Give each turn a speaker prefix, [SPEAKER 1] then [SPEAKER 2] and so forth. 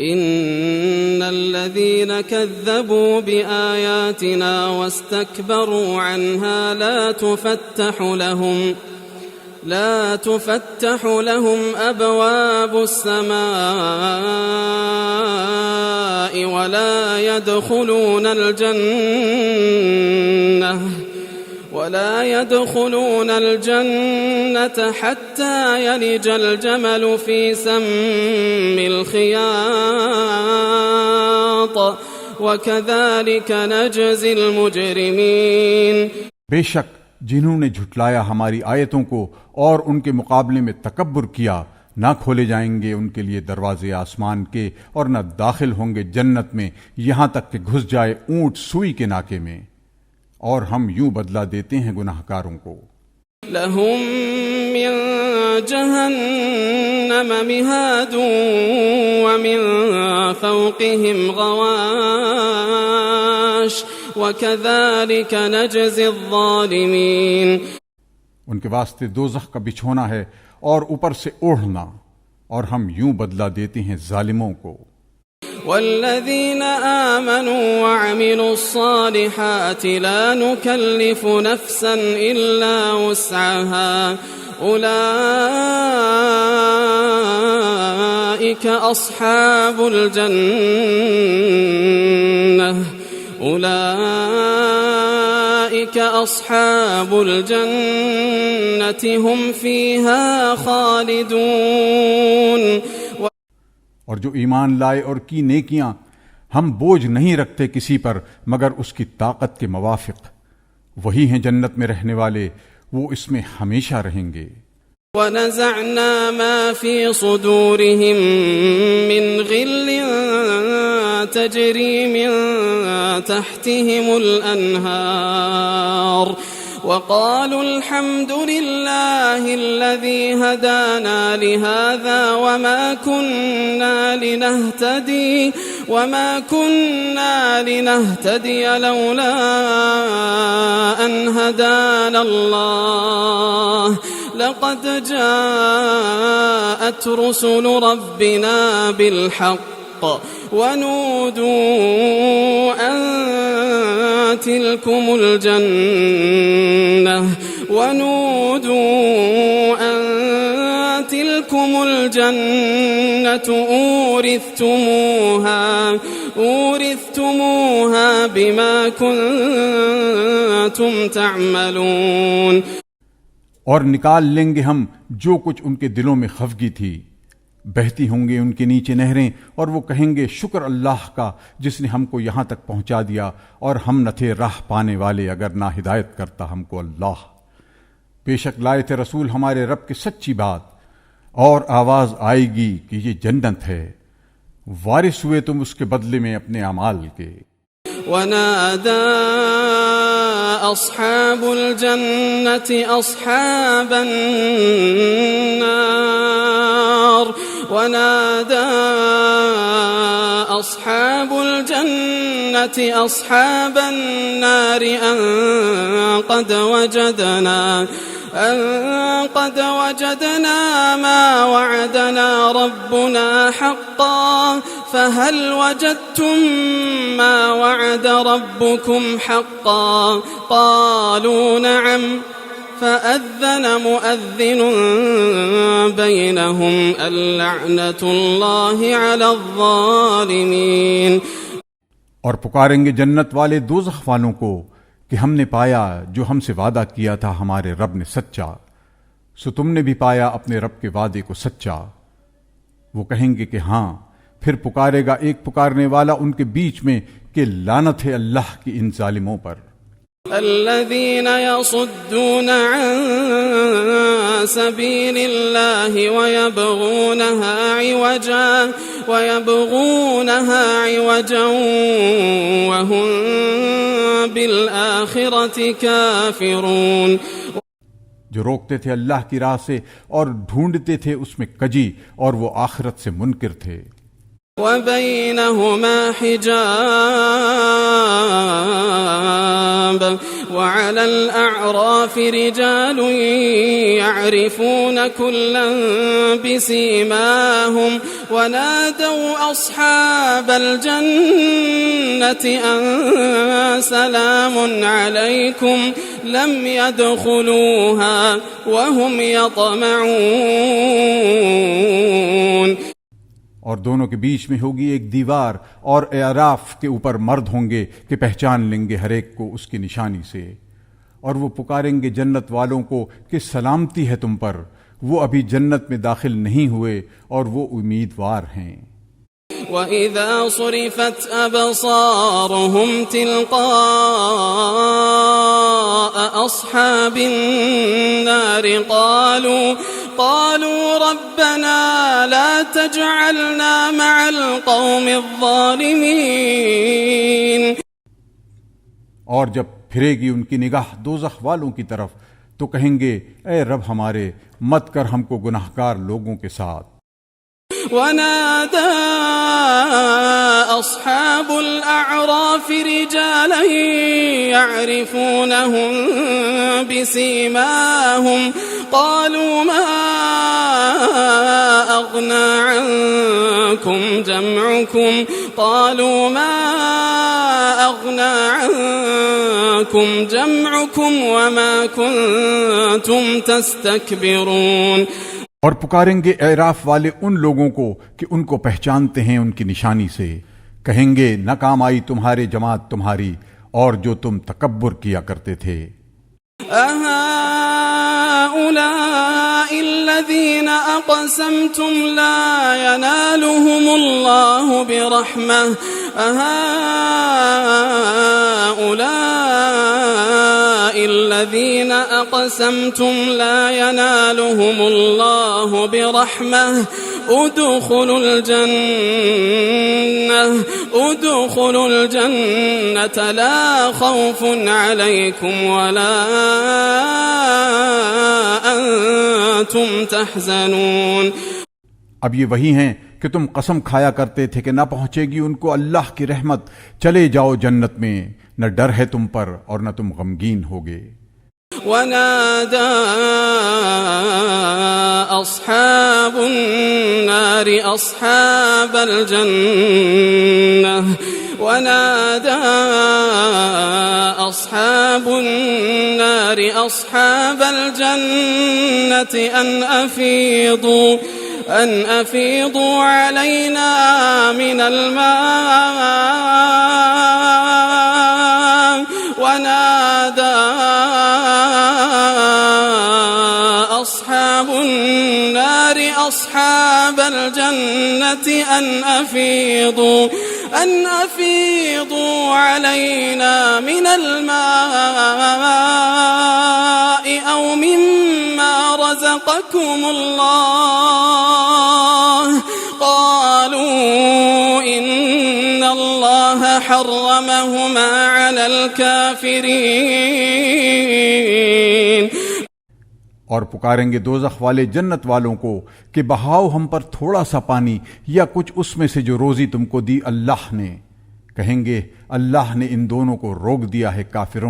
[SPEAKER 1] इन्नल्लज़ीन कज़्ज़बू बिआयातिना वस्तकबरू अन्हा ला तुफ़त्तहु लहुम अबवाबुस समाई वला यदखुलून الجنة हत्ता यलिजल जमल फी सम्मिल खियात वकज़ालिक नजज़िल मुजरिमीन।
[SPEAKER 2] बेशक जिन्होंने झुटलाया हमारी आयतों को और उनके मुकाबले में तकब्बुर किया, ना खोले जाएंगे उनके लिए दरवाजे आसमान के और न दाखिल होंगे जन्नत में यहां तक कि घुस जाए ऊंट सुई के नाके में। और हम यूं बदला देते हैं गुनाहगारों को।
[SPEAKER 1] लहुम मिन जहन्नम मिहादुन व मिन फौक़िहिम गवाश वकज़ालिक नजज़िल ज़ालिमीन।
[SPEAKER 2] उनके वास्ते दोज़ख का बिछोना है और ऊपर से ओढ़ना, और हम यूं बदला देते हैं जालिमों को।
[SPEAKER 1] वल्लज़ीन आमनू वअमिलुस्सालिहात ला नुकल्लिफु नफ्सन इल्ला वुस्अहा उलाइक अस्हाबुल जन्नति हुम फीहा खालिदून।
[SPEAKER 2] और जो ईमान लाए और की नेकियां, हम बोझ नहीं रखते किसी पर मगर उसकी ताकत के मुवाफिक, वही हैं जन्नत में रहने वाले, वो इसमें हमेशा रहेंगे।
[SPEAKER 1] वनज़अना मा फी सुदूरिहिम मिन गिल्लिन तजरी मिन तहतिहिमुल अन्हार वक़ालू अल्हम्दुलिल्लाहि अल्लज़ी हदाना लिहाज़ा वमा कुन्ना लिनहतदिय लौला अन हदाना अल्लाह लक़द जाअत रुसुलु रब्बिना बिलहक़्क़ वनूदू अन तिलकुमुल जन्नतु ऊरिथ्तुमूहा बिमा कुन्तुम तअमलून।
[SPEAKER 2] और निकाल लेंगे हम जो कुछ उनके दिलों में खफगी थी, बहती होंगे उनके नीचे नहरें, और वो कहेंगे शुक्र अल्लाह का जिसने हमको यहां तक पहुंचा दिया, और हम न थे राह पाने वाले अगर ना हिदायत करता हमको अल्लाह। बेशक लाए थे रसूल हमारे रब की सच्ची बात, और आवाज आएगी कि ये जन्नत है, वारिस हुए तुम उसके बदले में अपने अमाल के।
[SPEAKER 1] वनादा अस्हाबुल जन्नति अस्हाबन नार वनादा अस्हाबुल जन्नति अस्हाबन नार अन قد وجدنا ما وعدنا ربنا حقا فهل وجدتم ما وعد ربكم حقا قالوا نعم فأذن مؤذن بينهم اللعنة الله على الظالمين।
[SPEAKER 2] और पुकारेंगे जन्नत वाले दोज़ख वालों को कि हमने पाया जो हमसे वादा किया था हमारे रब ने सच्चा, सो तुमने भी पाया अपने रब के वादे को सच्चा। वो कहेंगे कि हां, फिर पुकारेगा एक पुकारने वाला उनके बीच में कि लानत है अल्लाह की इन जालिमों पर।
[SPEAKER 1] الذين يصدون عن سبيل الله ويبغونها عوجا وهم بالآخرة كافرون।
[SPEAKER 2] जो रोकते थे अल्लाह की राह से और ढूंढते थे उसमें कजी, और वो आखिरत से मुनकिर थे।
[SPEAKER 1] وبينهما حجاب وعلى الأعراف رجال يعرفون كلا بسيماهم ونادوا أصحاب الجنة أن سلام عليكم لم يدخلوها وهم يطمعون।
[SPEAKER 2] और दोनों के बीच में होगी एक दीवार और एराफ के ऊपर मर्द होंगे कि पहचान लेंगे हर एक को उसकी निशानी से, और वो पुकारेंगे जन्नत वालों को कि सलामती है तुम पर, वो अभी जन्नत में दाखिल नहीं हुए और वो उम्मीदवार हैं।
[SPEAKER 1] وَإِذَا صُرِفَتْ أَبْصَارُهُمْ تِلْقَاءَ أَصْحَابِ النَّارِ قالوا ربنا لا تجعلنا مع القوم الظالمين।
[SPEAKER 2] और जब फिरेगी उनकी निगाह दोज़ख वालों की तरफ तो कहेंगे, ऐ रब हमारे, मत कर हमको गुनाहगार लोगों के साथ।
[SPEAKER 1] ونادى أصحاب الأعراف رجالا يعرفونهم بسيماهم قالوا ما أغنى عنكم جمعكم وما كنتم تستكبرون।
[SPEAKER 2] और पुकारेंगे एराफ वाले उन लोगों को कि उनको पहचानते हैं उनकी निशानी से, कहेंगे न काम आई तुम्हारे जमात तुम्हारी और जो तुम तकब्बुर किया करते थे।
[SPEAKER 1] أهؤلاء الذين أقسمتم لا ينالهم الله برحمة الذين أقسمتم لا ينالهم الله برحمة ادخلوا الجنة لا خوف عليكم ولا أنتم تحزنون।
[SPEAKER 2] अब ये वही हैं कि तुम कसम खाया करते थे कि न पहुंचेगी उनको अल्लाह की रहमत, चले जाओ जन्नत में, न डर है तुम पर और न तुम गमगीन होगे।
[SPEAKER 1] ونادى أصحاب النار أصحاب الجنة أن أفيضوا علينا من الماء ونادى أصحاب النار أصحاب الجنة أن أفيضوا علينا من الماء أو مما رزقكم الله قالوا إن الله حرمهما على الكافرين।
[SPEAKER 2] और पुकारेंगे दोज़ख वाले जन्नत वालों को कि बहाओ हम पर थोड़ा सा पानी या कुछ उसमें से जो रोजी तुमको दी अल्लाह ने, कहेंगे अल्लाह ने इन दोनों को रोक दिया है काफिरों